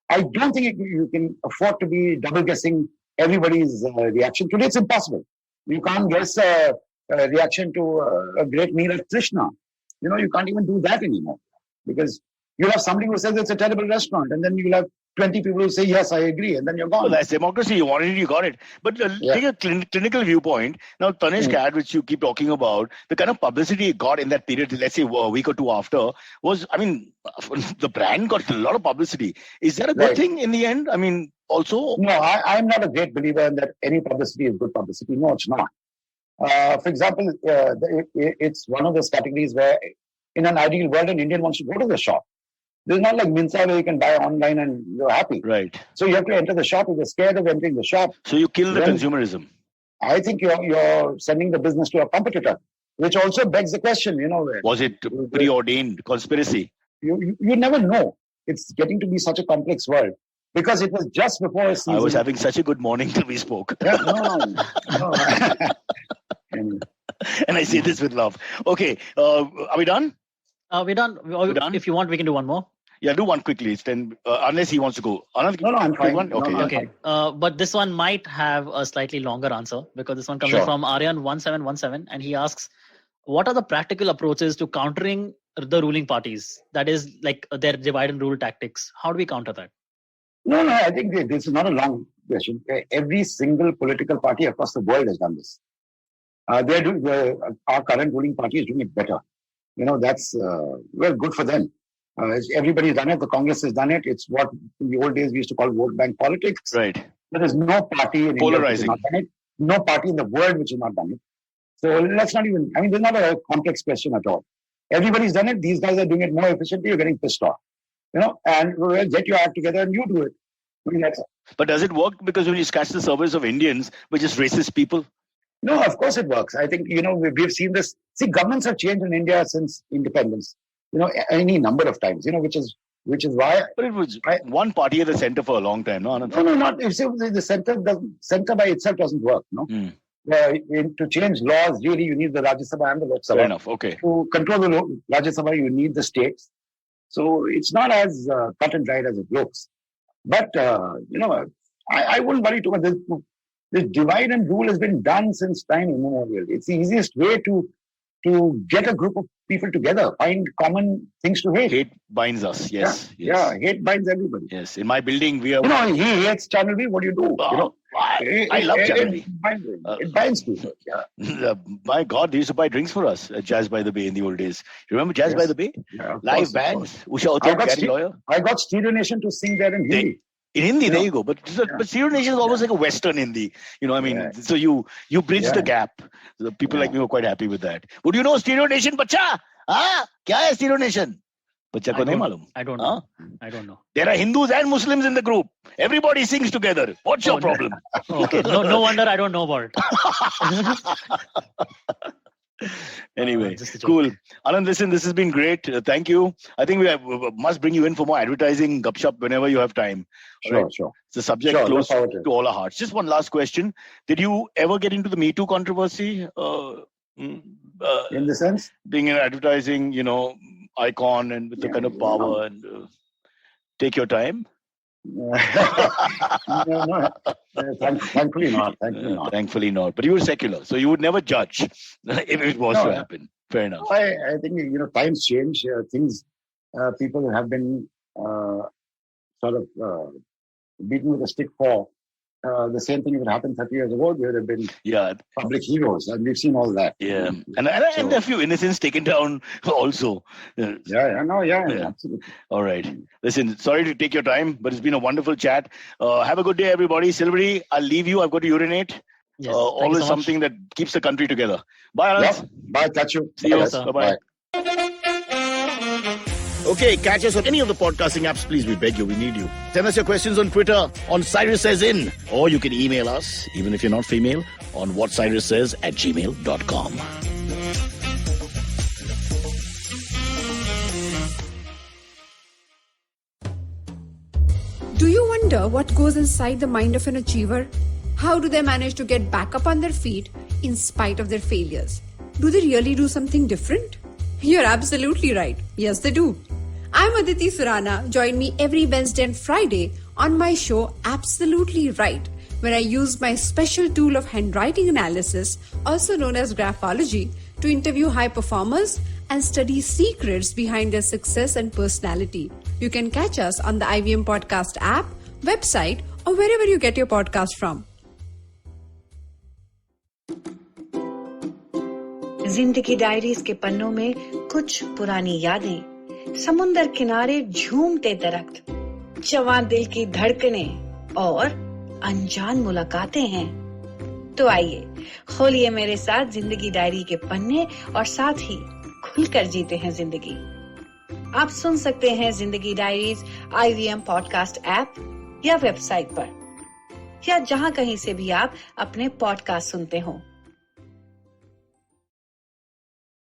I don't think you can afford to be double guessing everybody's reaction. Today it's impossible. You can't guess a reaction to a great meal at Krishna. You can't even do that anymore, because you'll have somebody who says it's a terrible restaurant, and then you'll have 20 people who say, yes, I agree, and then you're gone. Well, that's democracy. You wanted it, you got it. But take a clinical viewpoint. Now, Tanishq ad, which you keep talking about, the kind of publicity it got in that period, let's say a week or two after, was, the brand got a lot of publicity. Is that a good thing in the end? Also? No, I'm not a great believer in that any publicity is good publicity. No, it's not. For example, it's one of those categories where in an ideal world, an Indian wants to go to the shop. There's not like Myntra where you can buy online and you're happy. Right. So you have to enter the shop. If you're scared of entering the shop. So you kill the consumerism. I think you're sending the business to a competitor, which also begs the question, was it preordained conspiracy? You never know. It's getting to be such a complex world because it was just before a season. I was having such a good morning till we spoke. Yeah, no. And I say this with love. Okay. Are we done? We're done. If you want, we can do one more. Yeah, do one quickly. Then, unless he wants to go. Anand, no, I'm fine. One? Okay. Okay. But this one might have a slightly longer answer because this one comes from Aryan1717 and he asks, what are the practical approaches to countering the ruling parties? That is like their divide and rule tactics. How do we counter that? No, I think this is not a long question. Every single political party across the world has done this. Our current ruling party is doing it better. That's good for them. Everybody's done it. The Congress has done it. It's what in the old days we used to call vote bank politics. Right. There is no party in India which has not done it. No party in the world which has not done it. So let's not even, there's not a complex question at all. Everybody's done it. These guys are doing it more efficiently. You're getting pissed off. And get your act together and you do it. That's it. But does it work? Because when you scratch the surface of Indians, we're just racist people. No, of course it works. I think, we've seen this. See, governments have changed in India since independence, any number of times, which is why. But it was one party at the center for a long time, no? No, not. You see, the center by itself doesn't work, no? To change laws, really, you need the Rajya Sabha and the Lok Sabha. Fair enough, okay. To control the Rajya Sabha, you need the states. So it's not as cut and dried as it looks. But, I wouldn't worry too much. This divide and rule has been done since time immemorial. It's the easiest way to to get a group of people together, find common things to hate. Hate binds us. Yes. Yeah, hate binds everybody. Yes. In my building, we are. He hates Channel V. What do you do? I love Channel V. It binds people. Yeah. My God, they used to buy drinks for us at Jazz by the Bay in the old days. You remember Jazz by the Bay? Yeah, live bands. Usha Uttam, Gary Lawyer. I got Stereo Nation to sing there in Hindi. In Hindi, there you go. But Stereo Nation is almost like a Western Hindi. So you bridge the gap. The people like me were quite happy with that. Would you know Stereo Nation, bacha? Kya hai Stereo Nation? Bacha ko nahi malum. I don't know. I don't know. There are Hindus and Muslims in the group. Everybody sings together. What's your problem? Okay. No wonder I don't know about it. Anyway, cool. Anand, listen, this has been great. Thank you. I think we must bring you in for more advertising gupshup whenever you have time. Sure. It's a subject close to all our hearts. Just one last question. Did you ever get into the Me Too controversy? In the sense? Being an advertising, icon and with the kind of power and take your time? No. Thankfully not. Thankfully not. But you were secular, so you would never judge if it was to happen. Fair enough. I think times change. Things people have been sort of beaten with a stick for. The same thing would happen 30 years ago. There would have been public heroes, and we've seen all that. Yeah, and a few innocents taken down also. Absolutely. All right. Listen, sorry to take your time, but it's been a wonderful chat. Have a good day, everybody. Silvery, I'll leave you. I've got to urinate. Yes, always something that keeps the country together. Bye, Anand. Yeah. Bye, catch you. See you. Bye-bye. Bye-bye. Okay, catch us on any of the podcasting apps, please. We beg you, we need you. Send us your questions on Twitter, on Cyrus Says In, or you can email us, even if you're not female, on whatcyrussays@gmail.com. Do you wonder what goes inside the mind of an achiever? How do they manage to get back up on their feet in spite of their failures? Do they really do something different? You're absolutely right. Yes, they do. I'm Aditi Surana. Join me every Wednesday and Friday on my show Absolutely Right, where I use my special tool of handwriting analysis, also known as graphology, to interview high performers and study secrets behind their success and personality. You can catch us on the IVM Podcast app, website, or wherever you get your podcast from. जिंदगी diaries के पन्नों में कुछ पुरानी यादें, समुंदर किनारे झूमते दरख्त, जवान दिल की धड़कनें और अनजान मुलाकातें हैं। तो आइए खोलिए मेरे साथ जिंदगी डायरी के पन्ने और साथ ही खुलकर जीते हैं जिंदगी। आप सुन सकते हैं जिंदगी डायरीज IVM पॉडकास्ट ऐप या वेबसाइट पर, या जहां कहीं से भी आप अपने पॉडकास्ट सुनते हो।